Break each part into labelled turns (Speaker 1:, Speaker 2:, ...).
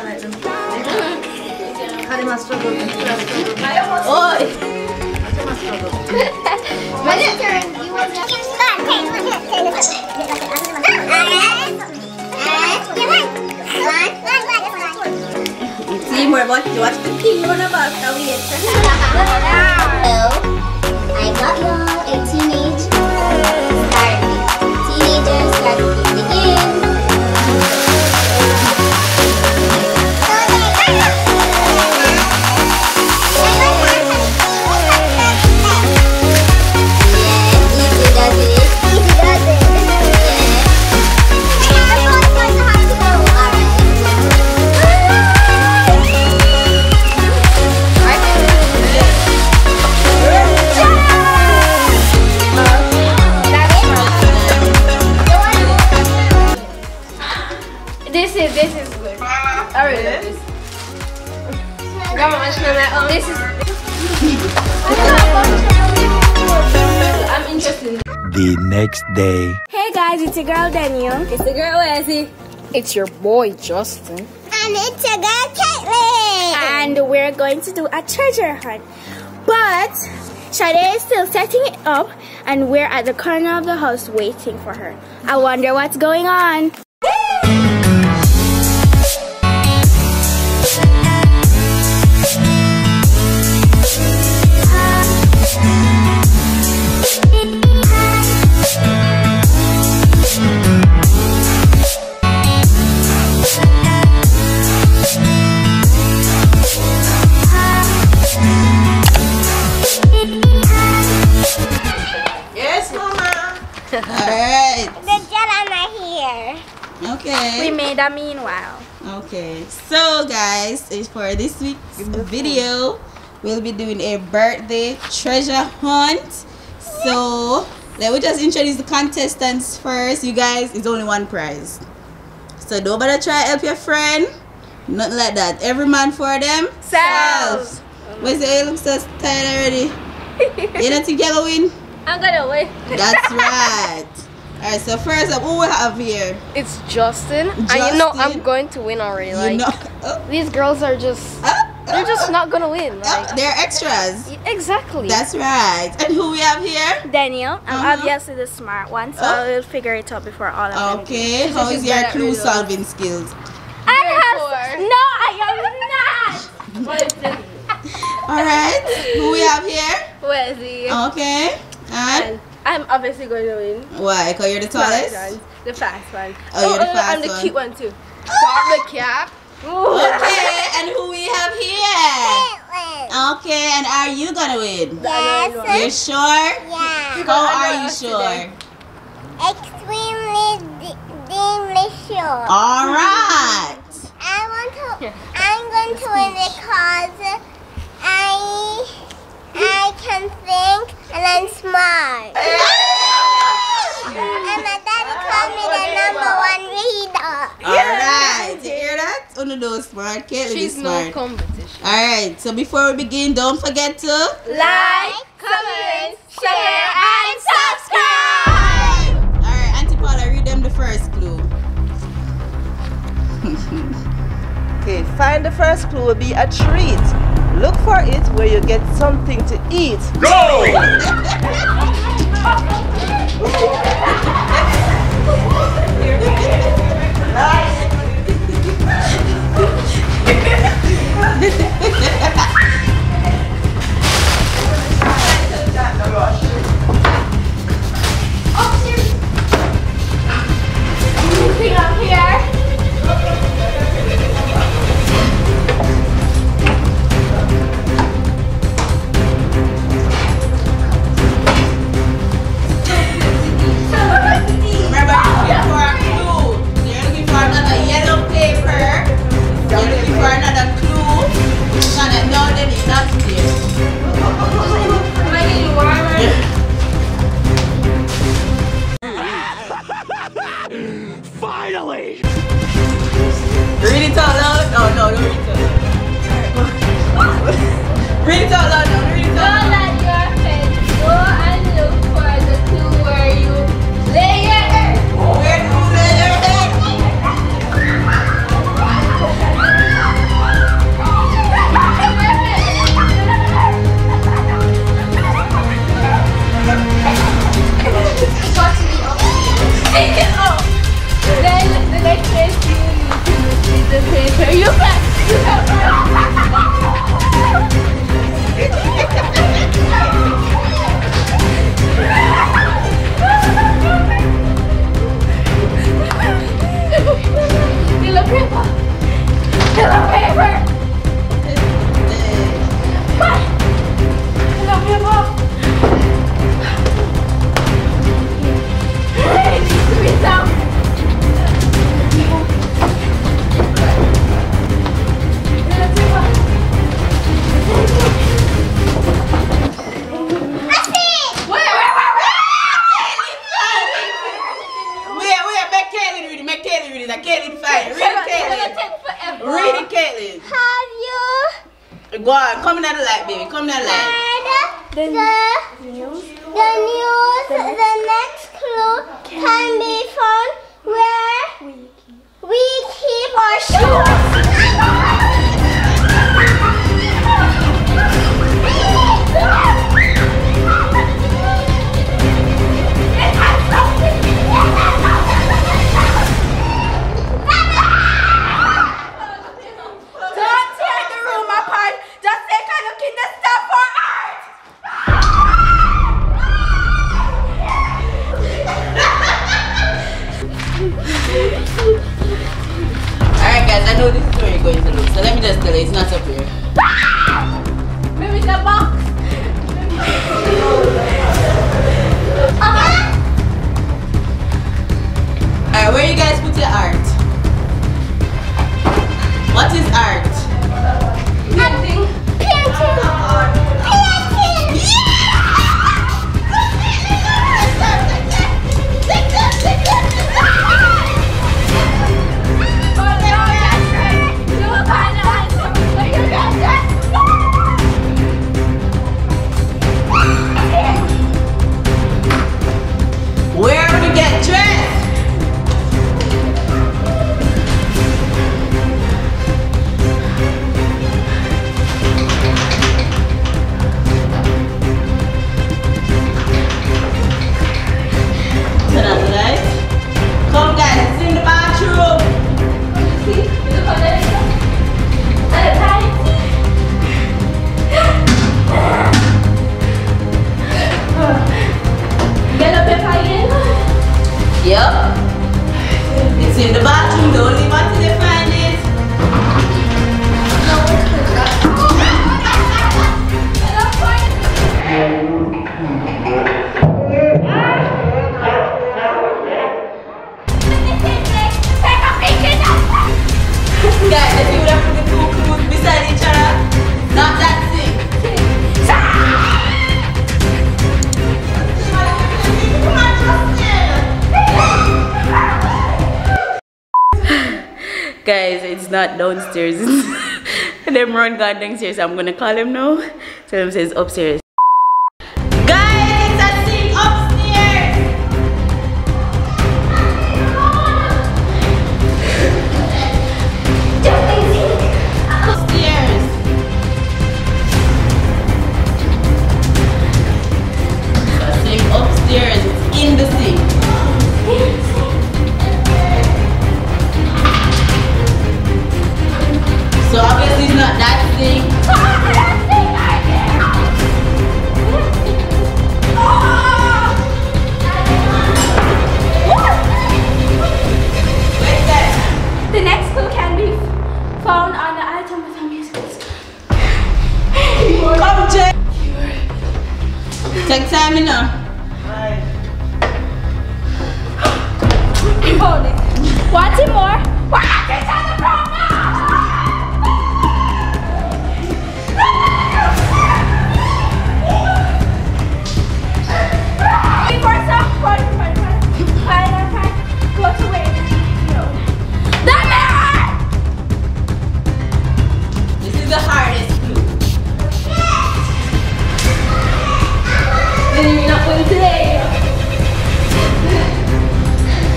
Speaker 1: like them. How must struggle? Oh! How must struggle?
Speaker 2: When your turn, you want to
Speaker 1: teamwork, watch the team run about how we get.
Speaker 2: I got y'all a teenage starting. Teenagers starting to begin.
Speaker 3: This is good. I really love this. This is. I'm interested.
Speaker 4: The next day.
Speaker 5: Hey guys, it's your girl Daniel.
Speaker 3: It's the girl Wesley. It's your boy Justin.
Speaker 2: And it's your girl Caitlin.
Speaker 5: And we're going to do a treasure hunt. But Sade is still setting it up and we're at the corner of the house waiting for her. I wonder what's going on.
Speaker 1: Alright.
Speaker 2: The gentleman here.
Speaker 1: Okay.
Speaker 5: We made a meanwhile.
Speaker 1: Okay. So guys, for this week's video, we'll be doing a birthday treasure hunt. So let me just introduce the contestants first. You guys, it's only one prize. So don't bother try to help your friend. Nothing like that. Every man for themselves. Where's the look so tired already? You don't think you'll win?
Speaker 3: I'm gonna win.
Speaker 1: That's right. Alright, so first up, who we have here?
Speaker 3: It's Justin. And you know I'm going to win already. Like these girls are just they're just not gonna win. Like,
Speaker 1: they're extras.
Speaker 3: Exactly.
Speaker 1: That's right. And who we have here?
Speaker 5: Daniel. I'm obviously the smart one, so I will figure it out before all of them.
Speaker 1: Okay. How is your clue solving skills?
Speaker 5: I am not.
Speaker 1: Alright. Who we have here?
Speaker 3: Wesley.
Speaker 1: Okay. And
Speaker 3: I'm obviously going to win.
Speaker 1: why? Because you're the tallest?
Speaker 3: The fast one.
Speaker 1: Oh, you're the fast
Speaker 3: I'm the
Speaker 1: one.
Speaker 3: cute one too. Stop the cap.
Speaker 1: Okay. And who we have here?
Speaker 2: Caitlin.
Speaker 1: Okay. And are you gonna win?
Speaker 2: Yes.
Speaker 1: You sure?
Speaker 2: Yeah.
Speaker 1: How are you sure?
Speaker 2: Extremely delicious.
Speaker 1: Alright.
Speaker 2: I'm going to win because I can think and I'm smart. And my daddy called me the #1 reader.
Speaker 1: Alright. You hear that? One of those smart. Caitlin is
Speaker 3: She's
Speaker 1: smart.
Speaker 3: no competition.
Speaker 1: Alright. So before we begin, don't forget to
Speaker 3: Like, comment, share, and subscribe.
Speaker 1: Alright, Auntie Paula, read them the first clue.
Speaker 6: Okay, find the first clue will be a treat. Look for it where you get something to eat.
Speaker 4: Go!
Speaker 1: Remember, you're looking for a clue. You're looking for another yellow paper. You're Go on, come in the light, baby. Come in the light.
Speaker 2: The news, the next clue can be found where we keep our shoes.
Speaker 1: Alright guys, I know this is where you're going to look, so let me just tell you, it's not up here.
Speaker 5: Maybe the box.
Speaker 1: Alright, where you guys put your art? What is art?
Speaker 5: Painting.
Speaker 1: Where to get dressed? Turn on the lights. Come guys, it's in the bathroom. Yep. It's in the bathroom. Don't leave until they find it. Guys, if you would have put the two clues beside each other, not that thing. Guys, it's not downstairs. Them run gone downstairs. I'm gonna call him now. Tell him says upstairs. Guys, it's a thing upstairs. Upstairs. It's a thing upstairs. It's in the sink. So obviously it's not that thing. Where's that?
Speaker 5: The next clue can be found on the item with our music.
Speaker 1: Come check. Take time enough.
Speaker 5: Hold it. Want it more? What? It's on the promo! Go to where? The mirror!
Speaker 1: This is the hardest clue.
Speaker 5: Then you're not going today.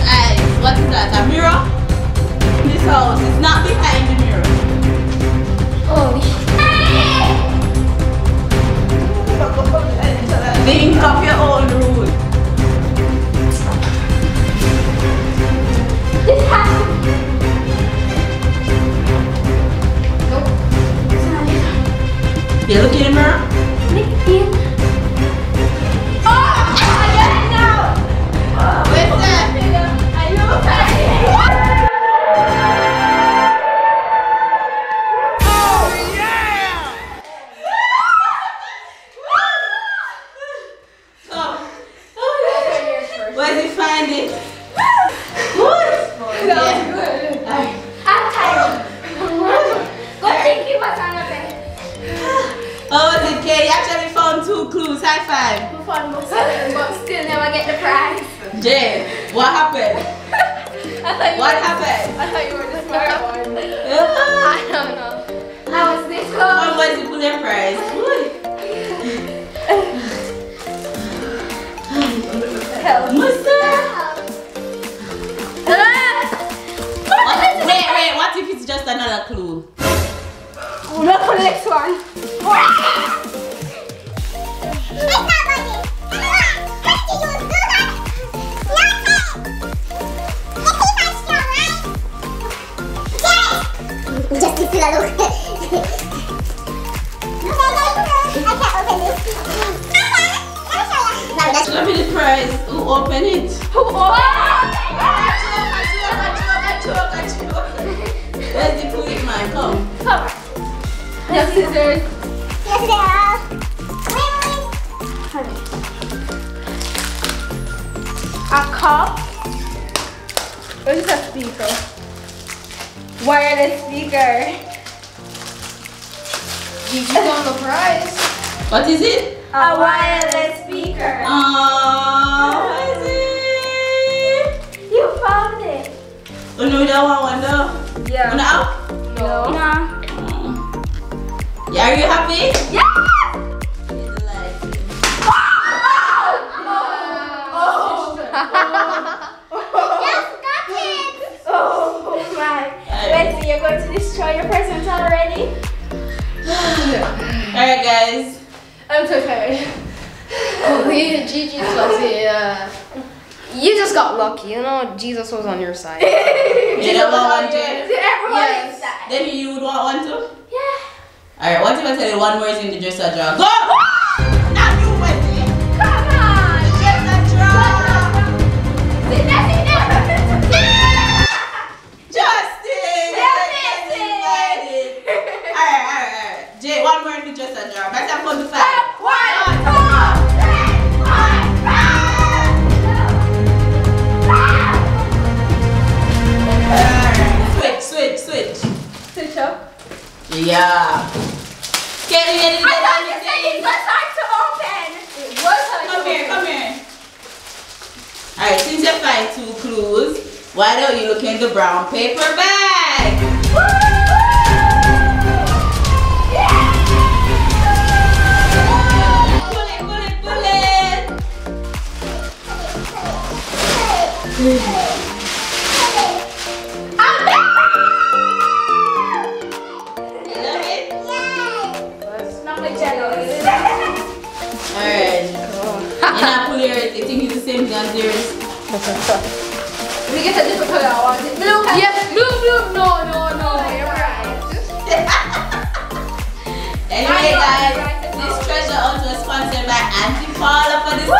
Speaker 1: Guys, what is that? A mirror? This house is not behind the mirror. Think of your own rule.
Speaker 5: This has to be.
Speaker 1: Okay, look in the mirror.
Speaker 5: Look in. Oh, I get it now.
Speaker 1: Where's that?
Speaker 5: I know.
Speaker 1: Where did you find it? Good.
Speaker 5: That was good. I'm tired. Go think it was on the bed.
Speaker 1: Oh, was it, Kay? You actually found 2 clues. High five.
Speaker 5: We found most of them, but still never get the prize.
Speaker 1: Jay, what happened? What happened?
Speaker 3: I thought you were the smart one. I don't know.
Speaker 5: I was this
Speaker 1: How
Speaker 5: close.
Speaker 1: was the Pulitzer Prize? Wait, what if it's just another clue?
Speaker 5: Look for the next one.
Speaker 2: Just to feel a look. I can't open this.
Speaker 1: Let me the prize. Who opened it?
Speaker 5: Who opened
Speaker 1: Where's the clue, man? Come.
Speaker 5: Come on. The scissors.
Speaker 2: Yes, they are.
Speaker 5: A cup. What is a speaker? Wireless speaker.
Speaker 3: You won the prize.
Speaker 1: What is it?
Speaker 5: A wireless speaker.
Speaker 1: What is it?
Speaker 5: You found it.
Speaker 1: Oh no, that one though.
Speaker 5: Yeah.
Speaker 1: Now?
Speaker 5: No.
Speaker 1: Yeah, are you happy?
Speaker 5: Yeah. Oh my. Let's see, you're going to destroy your presents already?
Speaker 1: Alright guys.
Speaker 3: I'm so tired. Gigi plus you just got lucky, you know. Jesus was on your side.
Speaker 1: You don't want one too?
Speaker 5: Everybody's side.
Speaker 1: Then you would want one too?
Speaker 5: Yeah.
Speaker 1: Alright, what if I tell you one more is in the dresser drawer? Go! Not you, Wesley!
Speaker 5: Come on.
Speaker 1: Dresser drawer!
Speaker 5: See that?
Speaker 1: Justin! Alright. Jay, one more in the dresser drawer. Better put the 5.
Speaker 5: 1, 2, 3, 4, 5.
Speaker 1: Switch.
Speaker 5: Switch up.
Speaker 1: Yeah. Can you get it?
Speaker 5: I thought you said it was hard to open. It was hard to open.
Speaker 1: Come here. Alright, since you find 2 clues, why don't you look in the brown paper bag? Pull it. Alright. You're not pull yours. You think it's the same thing as yours?
Speaker 3: We get a different color. I want it. Blue. Yes, blue. No. You're right.
Speaker 1: Anyway, guys, this treasure hunt was sponsored by Auntie Paula for this.